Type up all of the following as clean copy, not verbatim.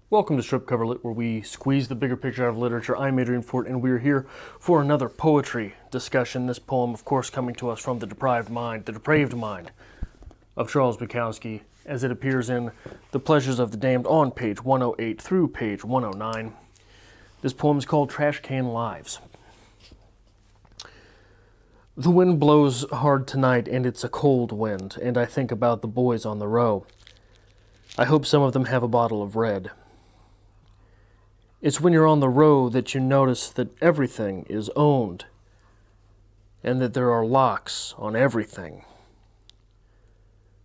Welcome to Strip Cover Lit, where we squeeze the bigger picture out of literature. I'm Adrian Fort, and we're here for another poetry discussion. This poem, of course, coming to us from the depraved mind of Charles Bukowski, as it appears in The Pleasures of the Damned on page 108 through page 109. This poem is called Trashcan Lives. The wind blows hard tonight, and it's a cold wind, and I think about the boys on the row. I hope some of them have a bottle of red. It's when you're on the row that you notice that everything is owned and that there are locks on everything.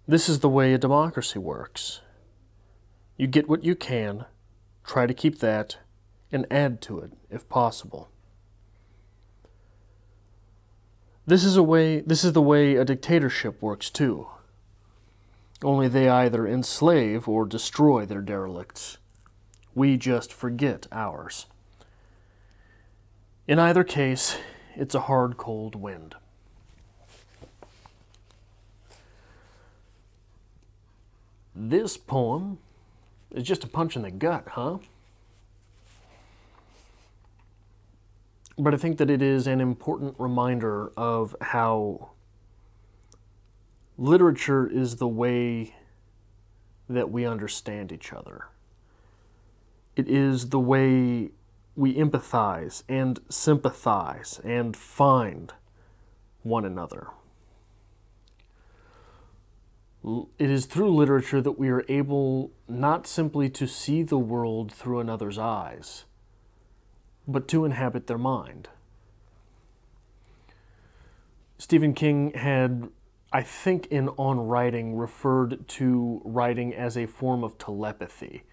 This is the way a democracy works. You get what you can, try to keep that, and add to it if possible. This is the way a dictatorship works too. Only they either enslave or destroy their derelicts. We just forget ours. In either case, it's a hard, cold wind. This poem is just a punch in the gut, huh? But I think that it is an important reminder of how literature is the way that we understand each other. It is the way we empathize and sympathize and find one another. It is through literature that we are able not simply to see the world through another's eyes, but to inhabit their mind. Stephen King had, I think, in On Writing, referred to writing as a form of telepathy.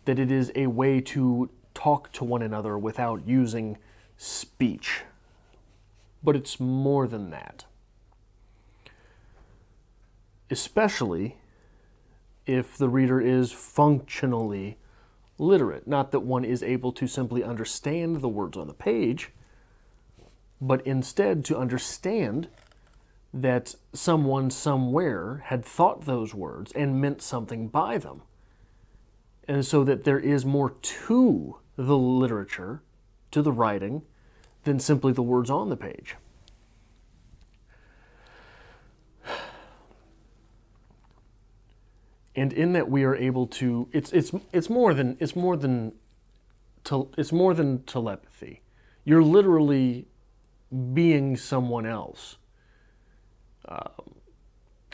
That it is a way to talk to one another without using speech. But it's more than that. Especially if the reader is functionally literate. Not that one is able to simply understand the words on the page, but instead to understand that someone somewhere had thought those words and meant something by them. And so that there is more to the literature, to the writing, than simply the words on the page. And in that we are able to, it's more than telepathy. You're literally being someone else,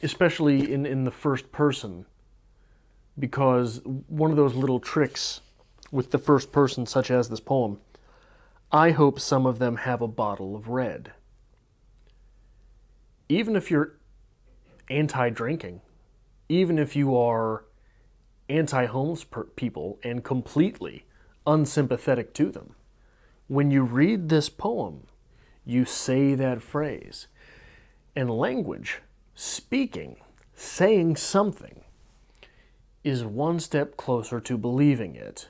especially in the first person. Because one of those little tricks with the first person, such as this poem, I hope some of them have a bottle of red. Even if you're anti-drinking, even if you are anti-homeless people and completely unsympathetic to them, when you read this poem, you say that phrase. And language, speaking, saying something, is one step closer to believing it.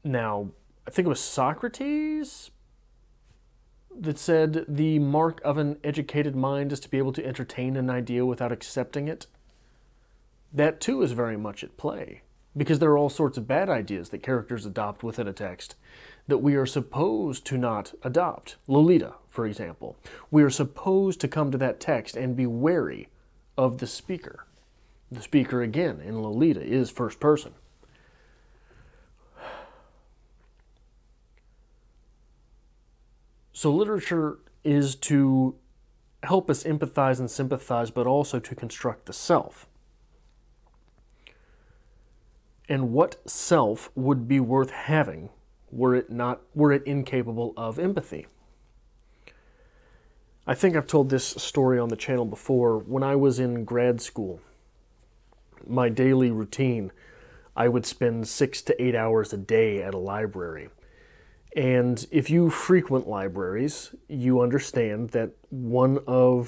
Now, I think it was Socrates that said the mark of an educated mind is to be able to entertain an idea without accepting it. That too is very much at play, because there are all sorts of bad ideas that characters adopt within a text that we are supposed to not adopt. Lolita, for example. We are supposed to come to that text and be wary of the speaker. The speaker, again, in Lolita, is first person. So literature is to help us empathize and sympathize, but also to construct the self. And what self would be worth having were it incapable of empathy? I think I've told this story on the channel before. When I was in grad school, my daily routine, I would spend 6 to 8 hours a day at a library. And if you frequent libraries, you understand that you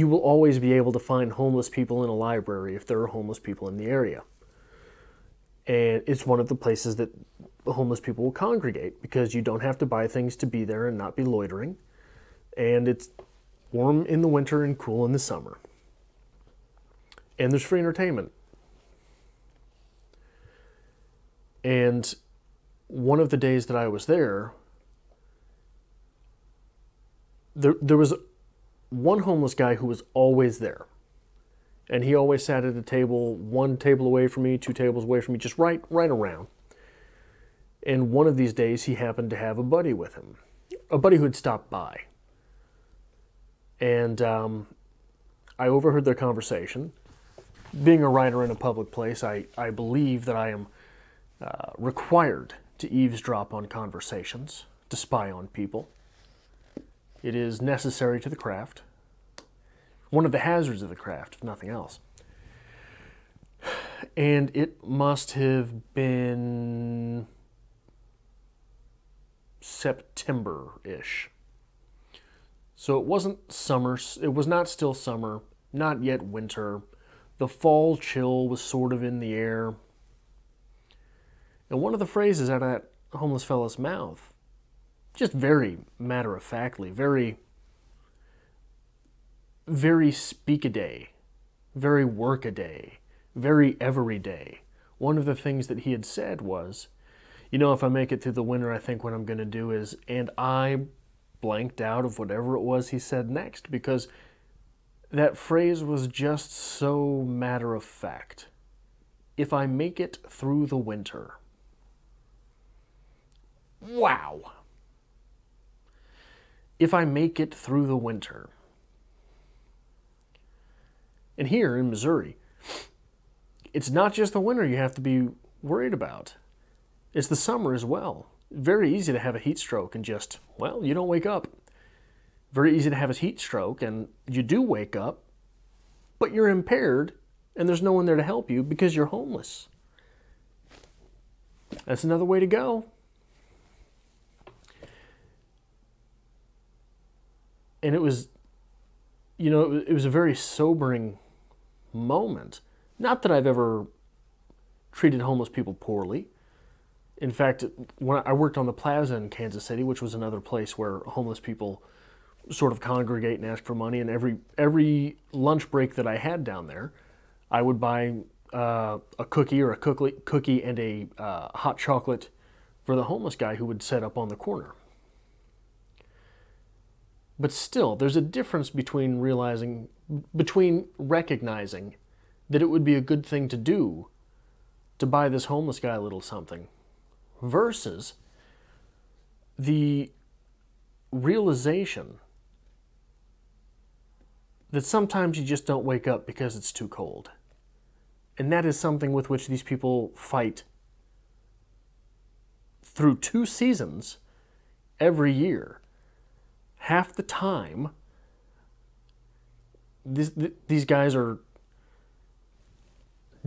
will always be able to find homeless people in a library if there are homeless people in the area. And it's one of the places that homeless people will congregate, because you don't have to buy things to be there and not be loitering. And it's warm in the winter and cool in the summer. And there's free entertainment. And one of the days that I was there, there was one homeless guy who was always there. And he always sat at a table, one table away from me, two tables away from me, just right around. And one of these days, he happened to have a buddy with him, a buddy who had stopped by. And I overheard their conversation. Being a writer in a public place, I believe that I am required to eavesdrop on conversations, to spy on people. It is necessary to the craft. One of the hazards of the craft, if nothing else. And it must have been September-ish. So it wasn't summer, it was not still summer, not yet winter. The fall chill was sort of in the air. And one of the phrases out of that homeless fella's mouth, just very matter-of-factly, very speak-a-day, very work-a-day, very every-day. One of the things that he had said was, you know, if I make it through the winter, I think what I'm going to do is, and I blanked out of whatever it was he said next, because that phrase was just so matter-of-fact. If I make it through the winter. Wow. If I make it through the winter. And here in Missouri, it's not just the winter you have to be worried about. It's the summer as well. Very easy to have a heat stroke and just, well, you don't wake up. Very easy to have a heat stroke and you do wake up, but you're impaired and there's no one there to help you because you're homeless. That's another way to go. And it was, you know, it was a very sobering moment. Not that I've ever treated homeless people poorly. In fact, when I worked on the plaza in Kansas City, which was another place where homeless people sort of congregate and ask for money, and every lunch break that I had down there, I would buy a cookie or a cookie and a hot chocolate for the homeless guy who would set up on the corner. But still, there's a difference between recognizing that it would be a good thing to do to buy this homeless guy a little something versus the realization that sometimes you just don't wake up because it's too cold. And that is something with which these people fight through 2 seasons every year. Half the time, these guys are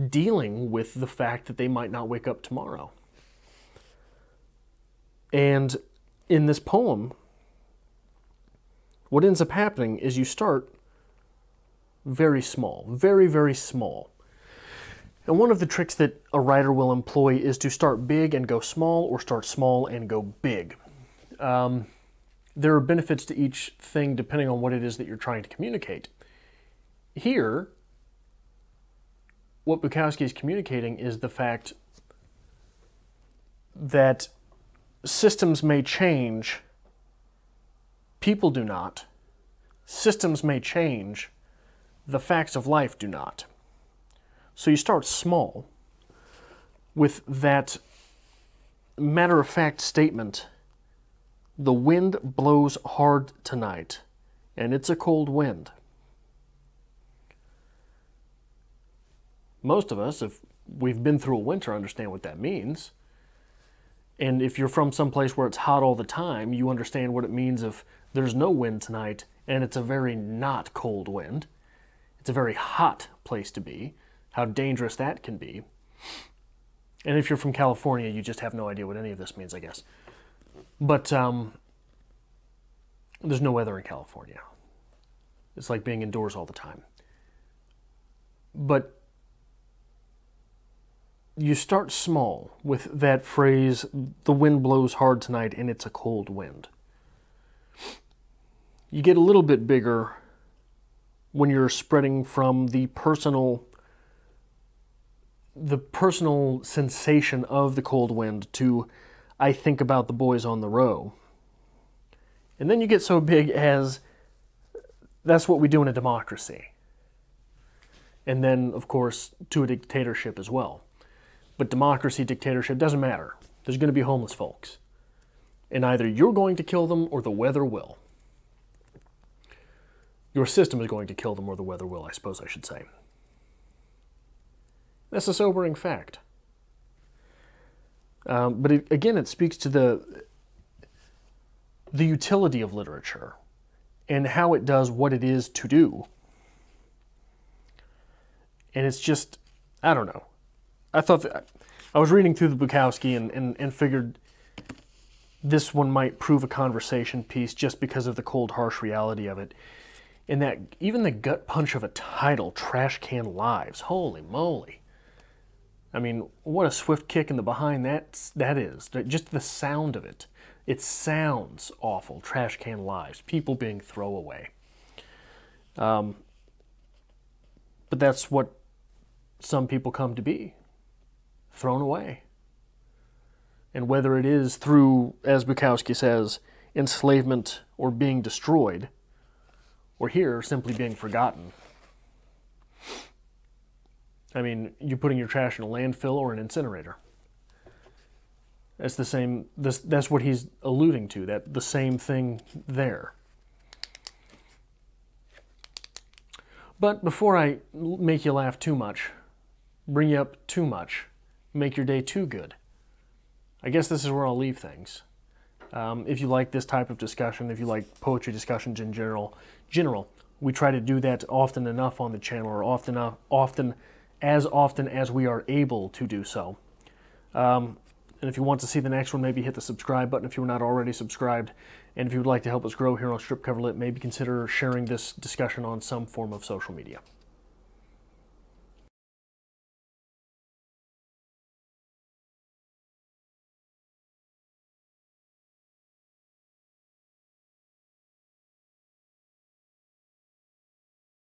dealing with the fact that they might not wake up tomorrow. And in this poem, what ends up happening is you start very small, very, very small. And one of the tricks that a writer will employ is to start big and go small, or start small and go big. There are benefits to each thing depending on what it is that you're trying to communicate. Here, what Bukowski is communicating is the fact that systems may change, people do not. Systems may change, the facts of life do not. So you start small with that matter-of-fact statement, the wind blows hard tonight, and it's a cold wind. Most of us, if we've been through a winter, understand what that means. And if you're from someplace where it's hot all the time, you understand what it means if there's no wind tonight and it's a very not cold wind. It's a very hot place to be, how dangerous that can be. And if you're from California, you just have no idea what any of this means, I guess. But there's no weather in California. It's like being indoors all the time. But you start small with that phrase, the wind blows hard tonight and it's a cold wind. You get a little bit bigger when you're spreading from the personal the personal sensation of the cold wind to I think about the boys on the row. And then you get so big as that's what we do in a democracy. And then, of course, to a dictatorship as well. But democracy, dictatorship, doesn't matter. There's going to be homeless folks. And either you're going to kill them or the weather will. Your system is going to kill them or the weather will, I suppose I should say. That's a sobering fact. But again, it speaks to the utility of literature and how it does what it is to do. And it's just, I don't know. I thought that I was reading through the Bukowski and figured this one might prove a conversation piece just because of the cold, harsh reality of it. And that even the gut punch of a title, Trashcan Lives, holy moly. I mean, what a swift kick in the behind that is. Just the sound of it. It sounds awful. Trashcan Lives. People being throwaway. But that's what some people come to be. Thrown away. And whether it is through, as Bukowski says, enslavement or being destroyed, or here, simply being forgotten. I mean, you're putting your trash in a landfill or an incinerator. That's the same, that's what he's alluding to, that the same thing there. But before I make you laugh too much, bring you up too much, make your day too good, I guess this is where I'll leave things. If you like this type of discussion, if you like poetry discussions in general, we try to do that often enough on the channel, or often as we are able to do so. And if you want to see the next one, maybe hit the subscribe button if you're not already subscribed. And if you would like to help us grow here on Strip Cover Lit, maybe consider sharing this discussion on some form of social media.